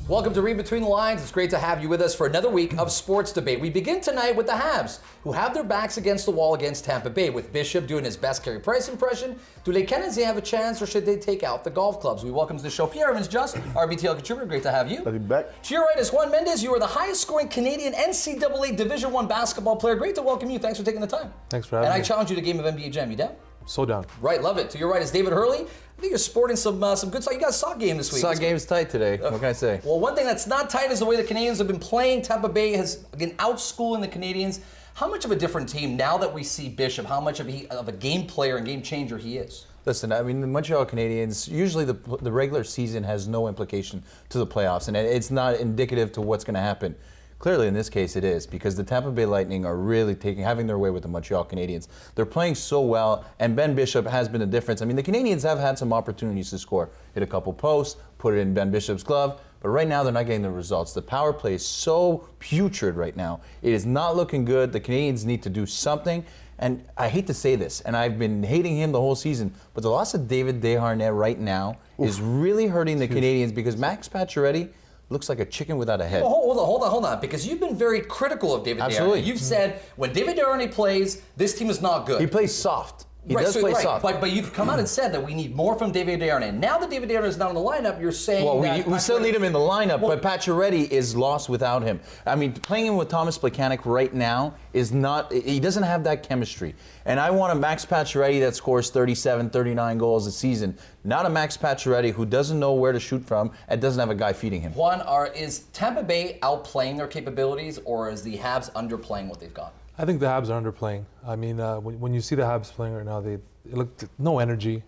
Welcome to Reid Between the Lines. It's great to have you with us for another week of sports debate. We begin tonight with the Habs, who have their backs against the wall against Tampa Bay, with Bishop doing his best Carey Price impression. Do les Canadiens have a chance, or should they take out the golf clubs? We welcome to the show Pierre Evans-Just, RBTL contributor. Great to have you. Glad to be back. To your right is Juan Mendez. You are the highest-scoring Canadian NCAA Division I basketball player. Great to welcome you. Thanks for taking the time. Thanks for having me. And I challenge you to a game of NBA Jam. You down? So down. Right, love it. To your right is David Hurley. I think you're sporting some good stuff. You got a sock game this week. Sock game's tight today. What can I say? Well, one thing that's not tight is the way the Canadians have been playing. Tampa Bay has been outschooling the Canadians. How much of a different team now that we see Bishop? How much of a game player and game changer he is? Listen, I mean, the Montreal Canadiens, usually the regular season has no implication to the playoffs, and it's not indicative to what's going to happen. Clearly, in this case, it is, because the Tampa Bay Lightning are really having their way with the Montreal Canadiens. They're playing so well, and Ben Bishop has been a difference. I mean, the Canadians have had some opportunities to score. Hit a couple posts, put it in Ben Bishop's glove, but right now they're not getting the results. The power play is so putrid right now. It is not looking good. The Canadians need to do something. And I hate to say this, and I've been hating him the whole season, but the loss of David Desharnais right now is really hurting the Canadians, because Max Pacioretty looks like a chicken without a head. Well, hold on, because you've been very critical of David Absolutely. Desharnais. You've said when David Desharnais plays, this team is not good. He plays soft. He does play soft. But you've come out and said that we need more from David Desharnais. Now that David Desharnais is not in the lineup, you're saying that we still need him in the lineup, but Pacioretty is lost without him. I mean, playing him with Thomas Plekanec right now is not, he doesn't have that chemistry. And I want a Max Pacioretty that scores 37, 39 goals a season, not a Max Pacioretty who doesn't know where to shoot from and doesn't have a guy feeding him. Juan, is Tampa Bay outplaying their capabilities, or is the Habs underplaying what they've got? I think the Habs are underplaying. I mean, when you see the Habs playing right now, they look no energy.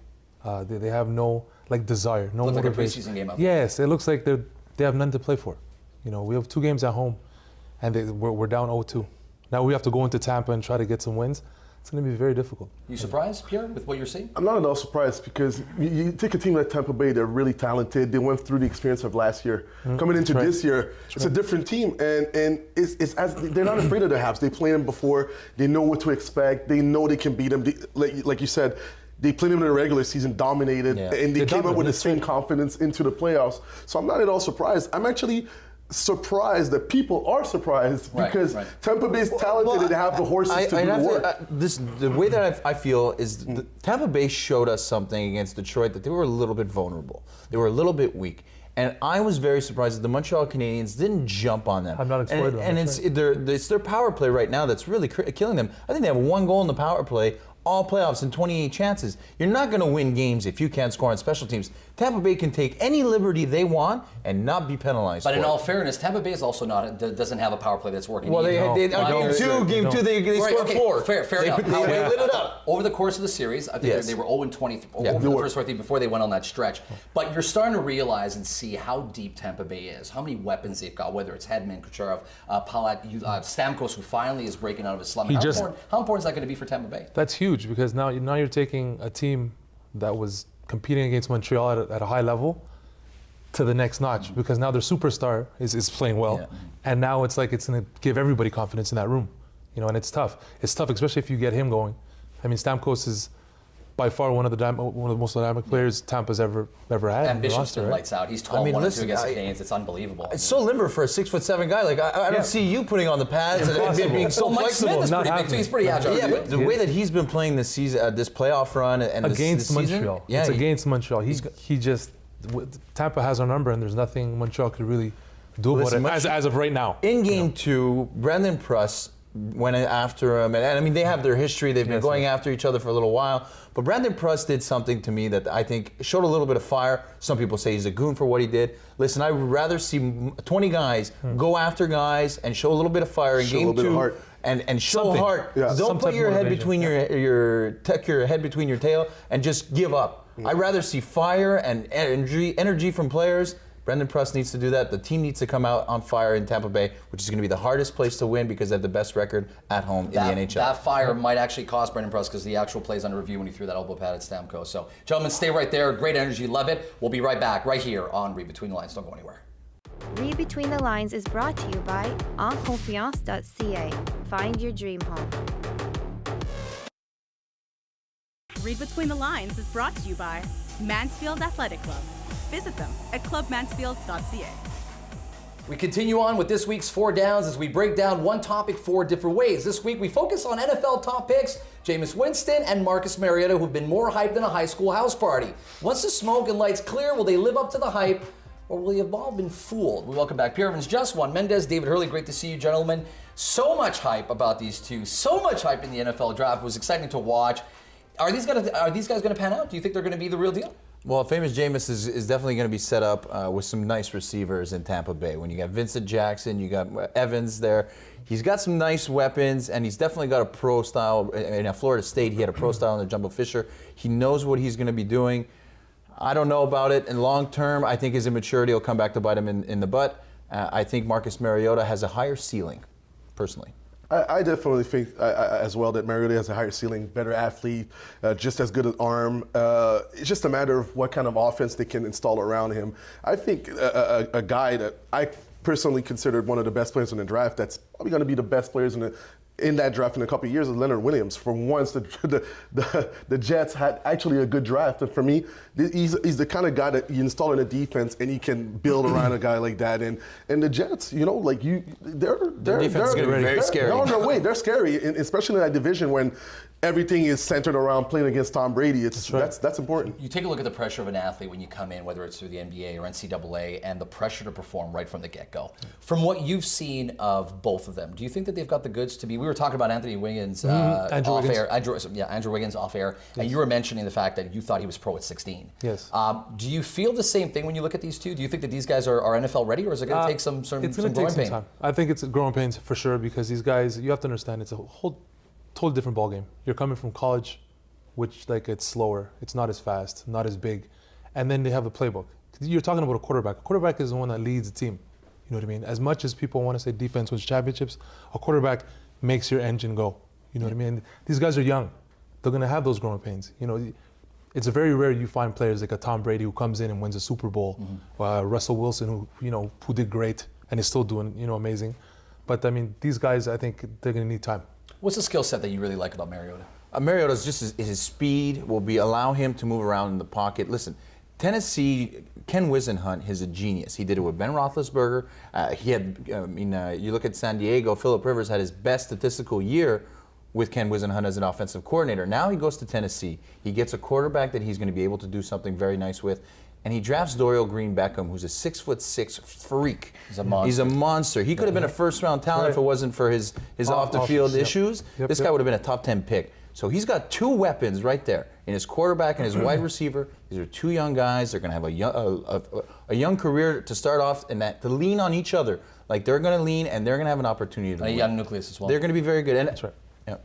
They have no desire, no motivation. Like a preseason game out there. Yes, it looks like they have nothing to play for. You know, we have 2 games at home, and we're down 0-2. Now we have to go into Tampa and try to get some wins. It's going to be very difficult. You surprised, Pierre, with what you're seeing? I'm not at all surprised, because you take a team like Tampa Bay, they're really talented. They went through the experience of last year. Coming into this year, it's a different team, and it's as they're not afraid of the Habs. They played them before. They know what to expect. They know they can beat them. Like you said, they played them in the regular season, dominated, and they came up with the same confidence into the playoffs. So I'm not at all surprised. I'm actually surprised that people are surprised, because Tampa Bay's talented and they have the horses to do the work. The way that I feel is Tampa Bay showed us something against Detroit, that they were a little bit vulnerable. They were a little bit weak. And I was very surprised that the Montreal Canadiens didn't jump on them. I'm not exploited them. And it's their power play right now that's really killing them. I think they have 1 goal in the power play all playoffs and 28 chances. You're not going to win games if you can't score on special teams. Tampa Bay can take any liberty they want and not be penalized. But in all fairness, Tampa Bay is also doesn't have a power play that's working. Well, game two, they scored 4. Fair enough. They lit it up. Over the course of the series, I think they were 0-20 over the first 20 before they went on that stretch. But you're starting to realize and see how deep Tampa Bay is, how many weapons they've got, whether it's Hedman, Kucherov, Palat, Stamkos, who finally is breaking out of his slump. How important is that going to be for Tampa Bay? That's huge, because now you're taking a team that was competing against Montreal at a high level to the next notch, because now their superstar is playing well, and now it's going to give everybody confidence in that room, you know, and it's tough. It's tough, especially if you get him going. I mean, Stamkos is by far one of the most dynamic players Tampa's ever had. And Bishop's been lights out. He's 12-1 against the Canadiens. It's unbelievable. It's so limber for a 6'7" guy. Like I don't see you putting on the pads and being so flexible. Mike Smith is pretty big too. He's pretty agile. Yeah, but the way that he's been playing this season, this playoff run, and against this Montreal, season, it's against Montreal. Tampa has our number, and there's nothing Montreal could really do about it as of right now. In game 2, Brandon Pruss went after him, and I mean, they have their history. They've been going after each other for a little while. But Brandon Pruss did something to me that I think showed a little bit of fire. Some people say he's a goon for what he did. Listen, I would rather see 20 guys go after guys and show a little bit of fire in game 2. And show heart. Yeah. Don't put your head between tuck your head between your tail and just give up. I'd rather see fire and energy from players. Brandon Pruss needs to do that. The team needs to come out on fire in Tampa Bay, which is going to be the hardest place to win, because they have the best record at home in the NHL. That fire might actually cost Brandon Pruss, because the actual play's under review when he threw that elbow pad at Stamkos. So, gentlemen, stay right there. Great energy. Love it. We'll be right back right here on Reid Between the Lines. Don't go anywhere. Reid Between the Lines is brought to you by enconfiance.ca. Find your dream home. Reid Between the Lines is brought to you by Mansfield Athletic Club. Visit them at clubmansfield.ca. We continue on with this week's Four Downs as we break down one topic 4 different ways. This week we focus on NFL top picks, Jameis Winston and Marcus Mariota, who've been more hyped than a high school house party. Once the smoke and lights clear, will they live up to the hype, or will they have all been fooled? We welcome back Pierre Evans, Just Juan Mendez, David Hurley. Great to see you, gentlemen. So much hype about these two. So much hype in the NFL draft. It was exciting to watch. Are these guys going to pan out? Do you think they're going to be the real deal? Well, famous Jameis is definitely going to be set up with some nice receivers in Tampa Bay. When you got Vincent Jackson, you got Evans there. He's got some nice weapons, and he's definitely got a pro style. In Florida State, he had a pro style in the Jumbo Fisher. He knows what he's going to be doing. I don't know about it. In long term, I think his immaturity will come back to bite him in the butt. I think Marcus Mariota has a higher ceiling, personally. I definitely think as well that Mariota has a higher ceiling, better athlete, just as good an arm. It's just a matter of what kind of offense they can install around him. I think a guy that I personally considered one of the best players in the draft, that's probably going to be the best players in that draft in a couple of years, is Leonard Williams. For once, the Jets had actually a good draft. And for me, he's the kind of guy that you install in a defense and he can build around a guy like that. And the Jets, you know, like their defense is going to be very scary. No way, they're scary, especially in that division when everything is centered around playing against Tom Brady. That's important. You take a look at the pressure of an athlete when you come in, whether it's through the NBA or NCAA, and the pressure to perform right from the get-go. From what you've seen of both of them, do you think that they've got the goods to be? We were talking about Anthony Wiggins off air. Andrew Wiggins off air, yes. And you were mentioning the fact that you thought he was pro at 16. Yes. Do you feel the same thing when you look at these two? Do you think that these guys are NFL ready, or is it going to take some growing pain? Time. I think it's growing pains for sure, because these guys, you have to understand, it's a whole totally different ballgame. You're coming from college, which it's slower, it's not as fast, not as big, and then they have the playbook. You're talking about a quarterback. A quarterback is the one that leads the team. You know what I mean? As much as people want to say defense wins championships, a quarterback makes your engine go. You know what I mean? These guys are young. They're going to have those growing pains. You know, it's very rare you find players like a Tom Brady who comes in and wins a Super Bowl, Russell Wilson who did great and is still doing amazing. But I mean, these guys, I think they're going to need time. What's the skill set that you really like about Mariota? Mariota's just his speed will allow him to move around in the pocket. Listen, Tennessee, Ken Whisenhunt is a genius. He did it with Ben Roethlisberger. You look at San Diego, Phillip Rivers had his best statistical year with Ken Whisenhunt as an offensive coordinator. Now he goes to Tennessee. He gets a quarterback that he's going to be able to do something very nice with. And he drafts Dorial Green-Beckham, who's a 6'6" freak. He's a monster. He could have been a first-round talent if it wasn't for his off-the-field issues. This guy would have been a top 10 pick. So he's got two weapons right there in his quarterback and his wide receiver. These are two young guys. They're going to have a young career to start off, and to lean on each other. Like, they're going to lean, and they're going to have an opportunity to win. A young nucleus as well. They're going to be very good. And that's right.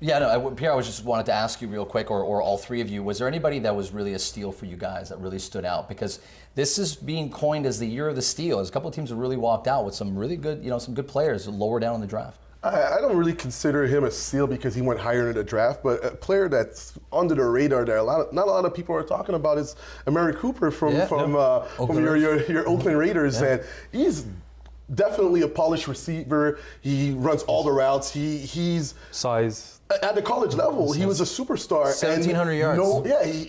Pierre, I was just wanted to ask you real quick, or all three of you, was there anybody that was really a steal for you guys that really stood out? Because this is being coined as the year of the steal. There's a couple of teams that really walked out with some really good, some good players lower down in the draft. I don't really consider him a steal because he went higher in the draft, but a player that's under the radar there, not a lot of people are talking about is Amari Cooper from your Oakland Raiders, and he's definitely a polished receiver. He runs all the routes. He's size. At the college level, he was a superstar. 1,700 yards.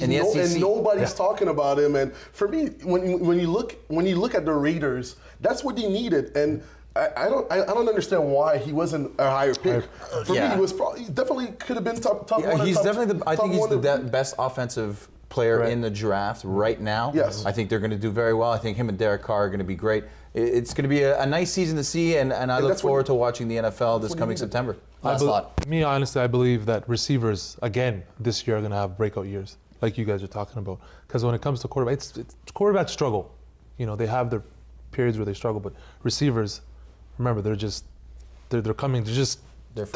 In the SEC. And nobody's talking about him. And for me, when you look at the Raiders, that's what they needed. And I don't understand why he wasn't a higher pick. For me, he definitely could have been top one. He's definitely I think he's the best offensive player in the draft right now. Yes. I think they're going to do very well. I think him and Derek Carr are going to be great. It's going to be a nice season to see, and I look forward to watching the NFL this coming September. Honestly, I believe that receivers, again, this year are going to have breakout years, like you guys are talking about. Because when it comes to quarterback, it's quarterbacks struggle. They have their periods where they struggle, but receivers, remember, they're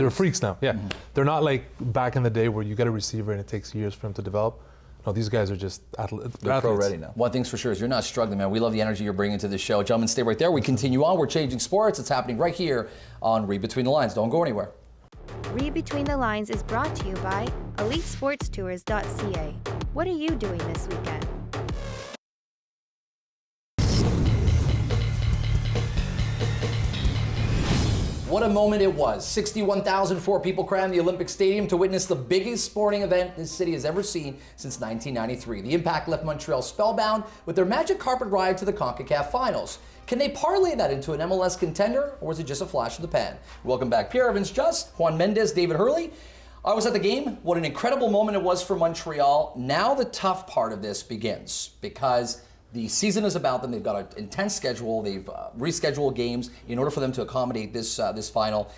freaks now. Yeah, they're not like back in the day where you get a receiver and it takes years for him to develop. No, these guys are just athletes. They're pro ready now. One thing's for sure is you're not struggling, man. We love the energy you're bringing to the show. Gentlemen, stay right there. We continue on. We're changing sports. It's happening right here on Reid Between the Lines. Don't go anywhere. Reid Between the Lines is brought to you by EliteSportsTours.ca. What are you doing this weekend? What a moment it was. 61,004 people crammed the Olympic Stadium to witness the biggest sporting event this city has ever seen since 1993. The impact left Montreal spellbound with their magic carpet ride to the CONCACAF Finals. Can they parlay that into an MLS contender, or was it just a flash in the pan? Welcome back, Pierre Evans Just, Juan Mendez, David Hurley. I was at the game. What an incredible moment it was for Montreal. Now the tough part of this begins, because the season is about them. They've got an intense schedule. They've rescheduled games in order for them to accommodate this final.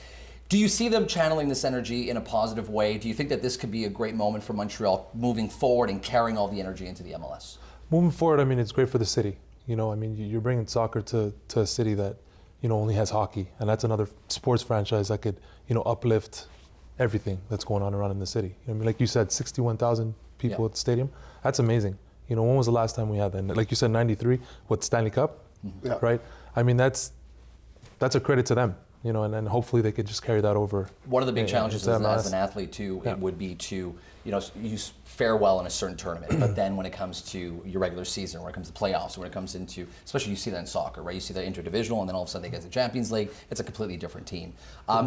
Do you see them channeling this energy in a positive way? Do you think that this could be a great moment for Montreal moving forward and carrying all the energy into the MLS? Moving forward, I mean, it's great for the city. You know, I mean, you're bringing soccer to a city that, you know, only has hockey, and that's another sports franchise that could, you know, uplift everything that's going on around in the city. You know, I mean, like you said, 61,000 people at the stadium. That's amazing. You know, when was the last time we had that? Like you said, 93, what, Stanley Cup, right? I mean, that's a credit to them, you know, and hopefully they could just carry that over. One of the big challenges as an athlete too, it would be to, you know, you fare well in a certain tournament, but then when it comes to your regular season, when it comes to playoffs, when it comes into, especially you see that in soccer, right? You see that interdivisional, and then all of a sudden they get the Champions League. It's a completely different team.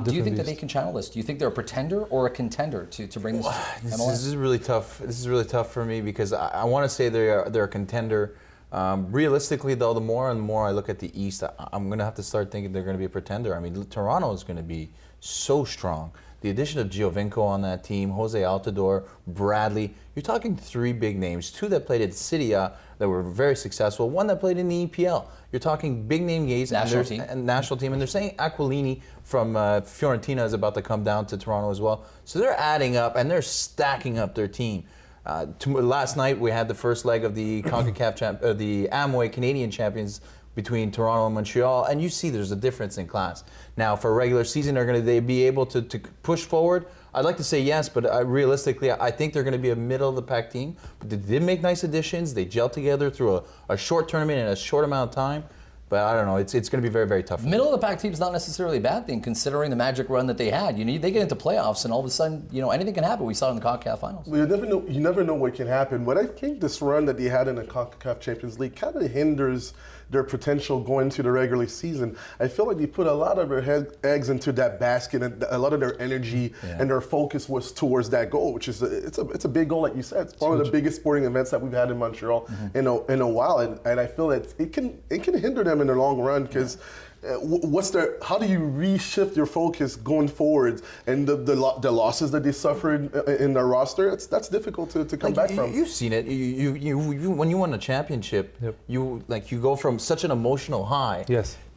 Do you think that they can channel this? Do you think they're a pretender or a contender to bring this to MLS? This is really tough. This is really tough for me because I want to say they're a contender. Realistically, though, the more and more I look at the East, I'm going to have to start thinking they're going to be a pretender. I mean, Toronto is going to be so strong. The addition of Giovinco on that team, Jose Altidore, Bradley, you're talking three big names, two that played at City that were very successful, one that played in the EPL. You're talking big name games. National team, and they're saying Aquilini from Fiorentina is about to come down to Toronto as well. So they're adding up and they're stacking up their team. Last night we had the first leg of the CONCACAF, the Amway Canadian Champions between Toronto and Montreal, and you see there's a difference in class. Now, for a regular season, are they be able to push forward? I'd like to say yes, but realistically, I think they're going to be a middle-of-the-pack team. But they did make nice additions. They gelled together through a short tournament in a short amount of time. But I don't know, it's going to be very, very tough. Middle-of-the-pack team is not necessarily a bad thing, considering the magic run that they had. They get into playoffs, and all of a sudden, you know, anything can happen. We saw it in the CONCACAF Finals. Well, you never know what can happen. But I think this run that they had in the CONCACAF Champions League kind of hinders their potential going to the regular season. I feel like they put a lot of their eggs into that basket, and a lot of their energy and their focus was towards that goal, which is it's a big goal, like you said. It's one of the biggest sporting events that we've had in Montreal in a while, and I feel that it can hinder them in the long run because. How do you reshift your focus going forward, and the losses that they suffered in their roster? That's difficult to come back from. You've seen it. You when you won a championship, you go from such an emotional high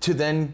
to then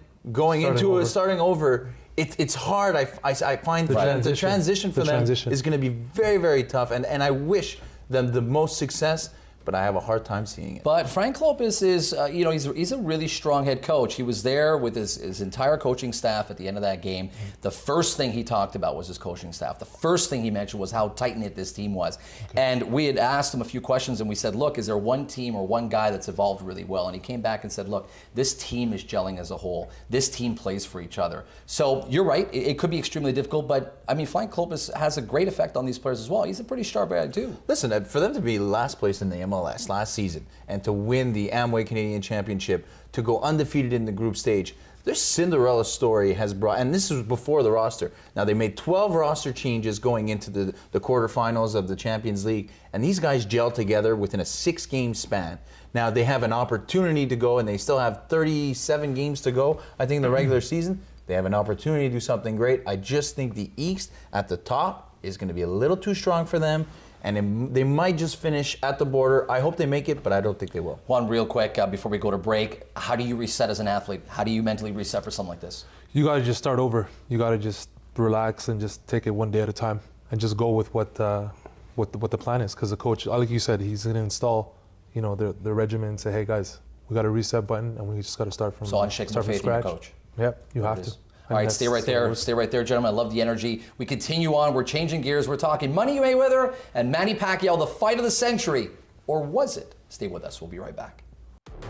starting over. It's hard. I find the transition for them is going to be very, very tough, and I wish them the most success. But I have a hard time seeing it. But Frank Lopez is, he's a really strong head coach. He was there with his entire coaching staff at the end of that game. The first thing he talked about was his coaching staff. The first thing he mentioned was how tight-knit this team was. Okay. And we had asked him a few questions, and we said, look, is there one team or one guy that's evolved really well? And he came back and said, look, this team is gelling as a whole. This team plays for each other. So you're right, it could be extremely difficult, but I mean, Frank Lopez has a great effect on these players as well. He's a pretty sharp guy too. Listen, for them to be last place in the MLS last season and to win the Amway Canadian Championship, to go undefeated in the group stage, their Cinderella story has brought, and this was before the roster. Now they made 12 roster changes going into the quarterfinals of the Champions League, and these guys gelled together within a 6-game span. Now they have an opportunity to go, and they still have 37 games to go, I think, in the regular season. They have an opportunity to do something great. I just think the East at the top is going to be a little too strong for them. And they might just finish at the border. I hope they make it, but I don't think they will. Juan, real quick, before we go to break, how do you reset as an athlete? How do you mentally reset for something like this? You got to just start over. You got to just relax and just take it one day at a time and just go with what the plan is. Because the coach, like you said, he's going to install, the regimen and say, hey guys, we got a reset button and we just got to start from scratch. So unshakable faith in your coach. Yep, you have to. All right, stay right there. Stay right there, gentlemen. I love the energy. We continue on. We're changing gears. We're talking Money Mayweather and Manny Pacquiao, the fight of the century. Or was it? Stay with us. We'll be right back.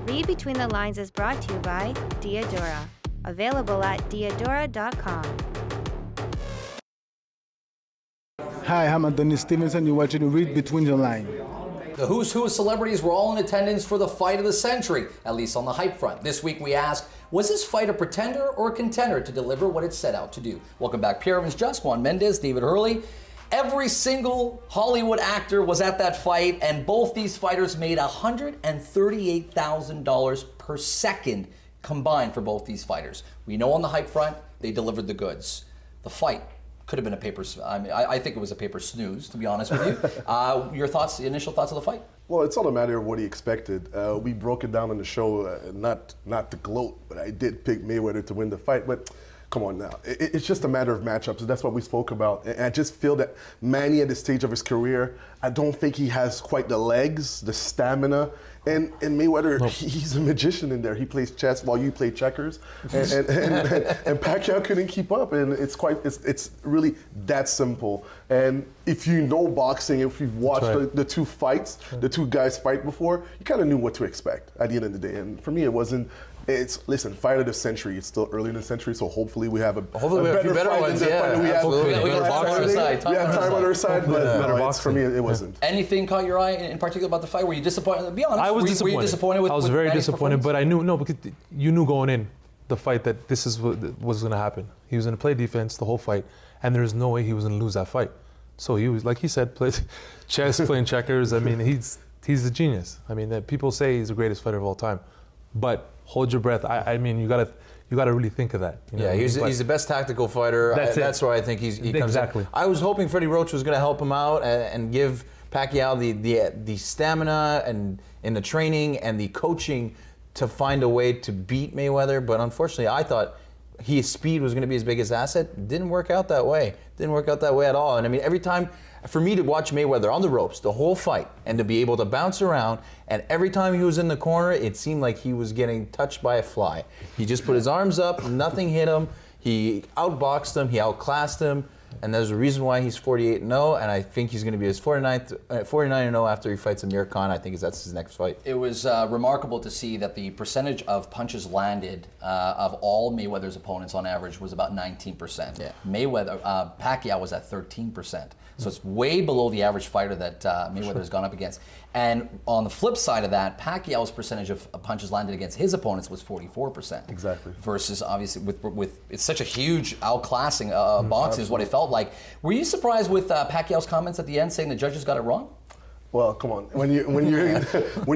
Read Between the Lines is brought to you by Diadora. Available at diadora.com. Hi, I'm Anthony Stevenson. You're watching Reid Between the Lines. tonight, the who's who of celebrities were all in attendance for the fight of the century, at least on the hype front. This week we asked, was this fight a pretender or a contender to deliver what it set out to do? Welcome back, Pierre Evans-Just, Juan Mendez, David Hurley. Every single Hollywood actor was at that fight, and both these fighters made $138,000 per second combined for both these fighters. We know on the hype front, they delivered the goods. The fight could have been a paper, I think it was a paper snooze, to be honest with you. Your thoughts, initial thoughts of the fight? Well, it's all a matter of what he expected. We broke it down on the show, not to gloat, but I did pick Mayweather to win the fight. But come on now, it's just a matter of matchups. That's what we spoke about. And I just feel that Manny, at this stage of his career, I don't think he has quite the legs, the stamina. And Mayweather, he's a magician in there. He plays chess while you play checkers, and Pacquiao couldn't keep up. And it's really that simple. And if you know boxing, if you've watched the two fights, the two guys fight before, you kind of knew what to expect at the end of the day. And for me, it wasn't. Listen, fight of the century. It's still early in the century, so hopefully we have a better better ones. Yeah, we have time on our side, but for me, it wasn't. Anything caught your eye in particular about the fight? Were you disappointed? Be honest. I was disappointed. Were you disappointed with I was very disappointed, but I knew because you knew going in the fight that this is what was going to happen. He was going to play defense the whole fight, and there's no way he was going to lose that fight. So he was, like he said, played chess, playing checkers. I mean, he's a genius. I mean, people say he's the greatest fighter of all time, but hold your breath. I mean, you gotta really think of that. You know? Yeah, he's the best tactical fighter. That's why I think he comes exactly. in. I was hoping Freddie Roach was going to help him out and give Pacquiao the stamina and in the training and the coaching to find a way to beat Mayweather. But unfortunately, I thought his speed was going to be his biggest asset. Didn't work out that way. Didn't work out that way at all. And I mean, every time, for me to watch Mayweather on the ropes the whole fight and to be able to bounce around, and every time he was in the corner, it seemed like he was getting touched by a fly. He just put his arms up, nothing hit him. He outboxed him, he outclassed him, and there's a reason why he's 48-0, and I think he's going to be his 49-0 after he fights Amir Khan. I think that's his next fight. It was remarkable to see that the percentage of punches landed of all Mayweather's opponents on average was about 19%. Yeah. Pacquiao was at 13%. So it's way below the average fighter that Mayweather has gone up against. And on the flip side of that, Pacquiao's percentage of punches landed against his opponents was 44%. Exactly. Versus obviously with it's such a huge outclassing boxing is what it felt like. Were you surprised with Pacquiao's comments at the end saying the judges got it wrong? Well, come on. When you're when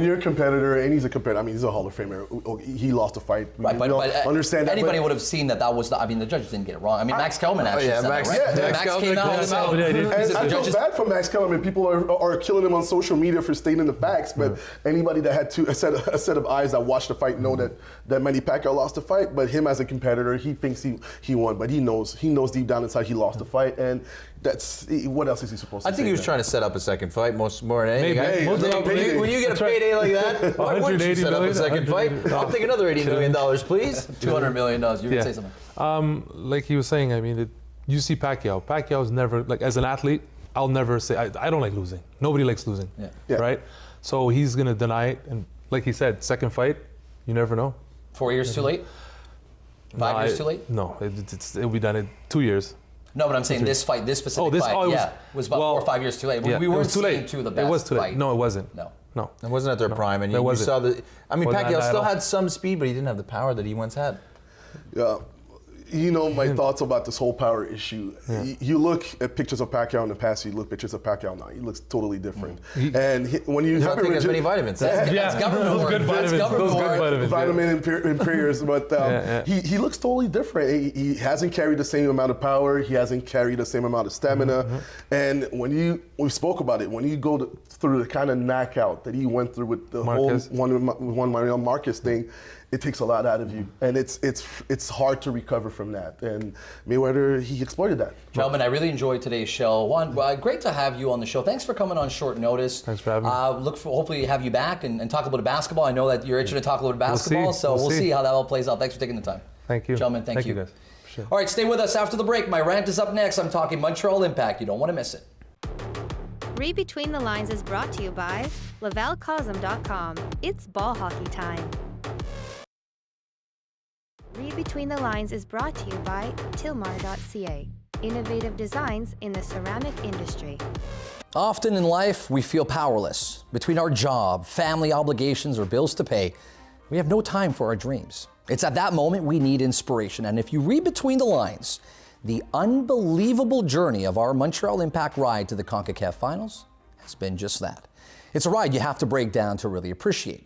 you're a competitor, and he's a competitor. I mean, he's a Hall of Famer. He lost a fight. Right, but understand that. Anybody would have seen that was. The judges didn't get it wrong. I mean, Max Kellerman actually said that, right? Max came out. And I feel bad for Max Kellerman. People are killing him on social media for stating the facts. But anybody that had a set of eyes that watched the fight know that Manny Pacquiao lost the fight. But him as a competitor, he thinks he won. But he knows deep down inside he lost the fight. And that's what else is he supposed to say? I think he was trying to set up a second fight more than anything. Maybe. When you get a payday like that, why wouldn't you set up a second fight? I'll take another $80 million, please. $200 million. You were going to say something. Like he was saying, I mean, you see Pacquiao. Pacquiao's never, like as an athlete, I'll never say, I don't like losing. Nobody likes losing, right? So he's going to deny it. And like he said, second fight, you never know. 4 years too late? 5 years too late? No, it'll be done in 2 years. No, but I'm saying this fight, this specific fight, was about 4 or 5 years too late. We weren't seeing to the best It was too late. fight. No, it wasn't. No. It wasn't at their prime, and you saw the. I mean, Pacquiao still had some speed, but he didn't have the power that he once had. Yeah. You know my thoughts about this whole power issue. You look at pictures of Pacquiao in the past, you look at pictures of Pacquiao now. He looks totally different. And when you He's not taking as many vitamins. That's government work. That's government work. Vitamin and prayers, but he looks totally different. He hasn't carried the same amount of power. He hasn't carried the same amount of stamina. And we spoke about it, when you go through the kind of knockout that he went through with the Marquez. whole Mario Marquez thing, it takes a lot out of you, and it's hard to recover from that. And Mayweather, he exploited that. Gentlemen, I really enjoyed today's show. Juan, great to have you on the show. Thanks for coming on short notice. Thanks for having me. Hopefully have you back and talk a little bit of basketball. I know that you're itching to talk a little bit of basketball, we'll see how that all plays out. Thanks for taking the time. Thank you. Gentlemen, thank you. Guys. Sure. All right, stay with us after the break. My rant is up next. I'm talking Montreal Impact. You don't want to miss it. Reid Between the Lines is brought to you by LavalCosm.com. It's ball hockey time. Reid Between the Lines is brought to you by Tilmar.ca. innovative designs in the ceramic industry. Often in life, we feel powerless. Between our job, family obligations, or bills to pay, we have no time for our dreams. It's at that moment we need inspiration. And if you read between the lines, the unbelievable journey of our Montreal Impact ride to the CONCACAF Finals has been just that. It's a ride you have to break down to really appreciate.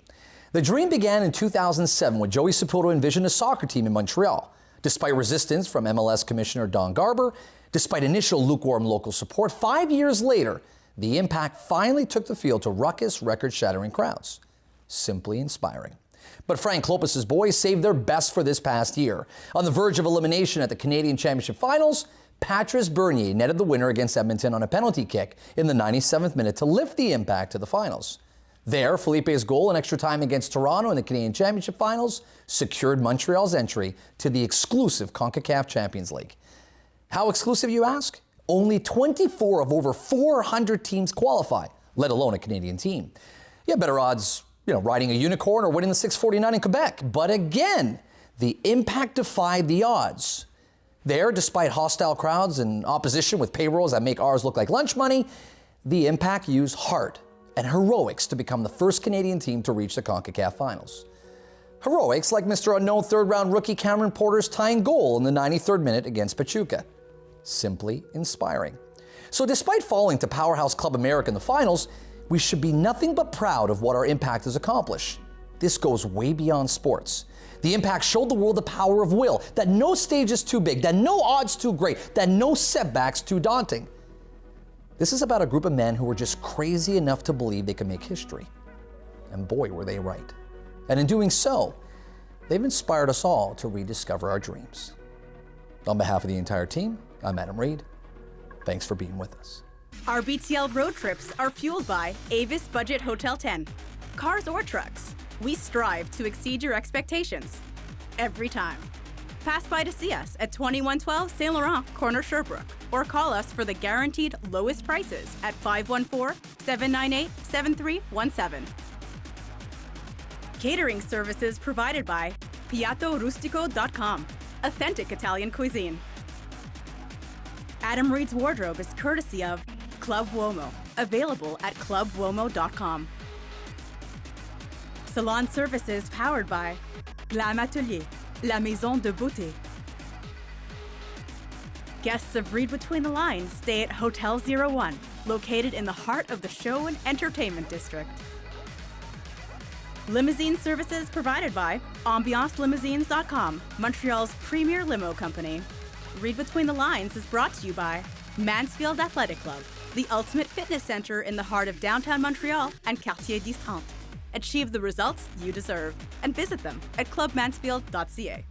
The dream began in 2007 when Joey Saputo envisioned a soccer team in Montreal. Despite resistance from MLS Commissioner Don Garber, despite initial lukewarm local support, 5 years later, the Impact finally took the field to ruckus, record-shattering crowds. Simply inspiring. But Frank Lopez's boys saved their best for this past year. On the verge of elimination at the Canadian Championship Finals, Patrice Bernier netted the winner against Edmonton on a penalty kick in the 97th minute to lift the Impact to the finals. There, Felipe's goal in extra time against Toronto in the Canadian Championship Finals secured Montreal's entry to the exclusive CONCACAF Champions League. How exclusive, you ask? Only 24 of over 400 teams qualify, let alone a Canadian team. You have better odds, riding a unicorn or winning the 649 in Quebec. But again, the Impact defied the odds. There, despite hostile crowds and opposition with payrolls that make ours look like lunch money, the Impact used heart and heroics to become the first Canadian team to reach the CONCACAF Finals. Heroics like Mr. Unknown third-round rookie Cameron Porter's tying goal in the 93rd minute against Pachuca. Simply inspiring. So despite falling to powerhouse Club America in the finals, we should be nothing but proud of what our Impact has accomplished. This goes way beyond sports. The Impact showed the world the power of will, that no stage is too big, that no odds too great, that no setbacks too daunting. This is about a group of men who were just crazy enough to believe they could make history. And boy, were they right. And in doing so, they've inspired us all to rediscover our dreams. On behalf of the entire team, I'm Adam Reid. Thanks for being with us. RBTL road trips are fueled by Avis Budget Hotel 10. Cars or trucks, we strive to exceed your expectations. Every time. Pass by to see us at 2112 Saint Laurent, corner Sherbrooke, or call us for the guaranteed lowest prices at 514-798-7317. Catering services provided by piattorustico.com, authentic Italian cuisine. Adam Reid's wardrobe is courtesy of Club Uomo, available at clubuomo.com. Salon services powered by Glam Atelier, La Maison de Beauté. Guests of Reid Between the Lines stay at Hotel 01, located in the heart of the show and entertainment district. Limousine services provided by AmbianceLimousines.com, Montreal's premier limo company. Reid Between the Lines is brought to you by Mansfield Athletic Club, the ultimate fitness center in the heart of downtown Montreal and Quartier d'Istrante. Achieve the results you deserve and visit them at clubmansfield.ca.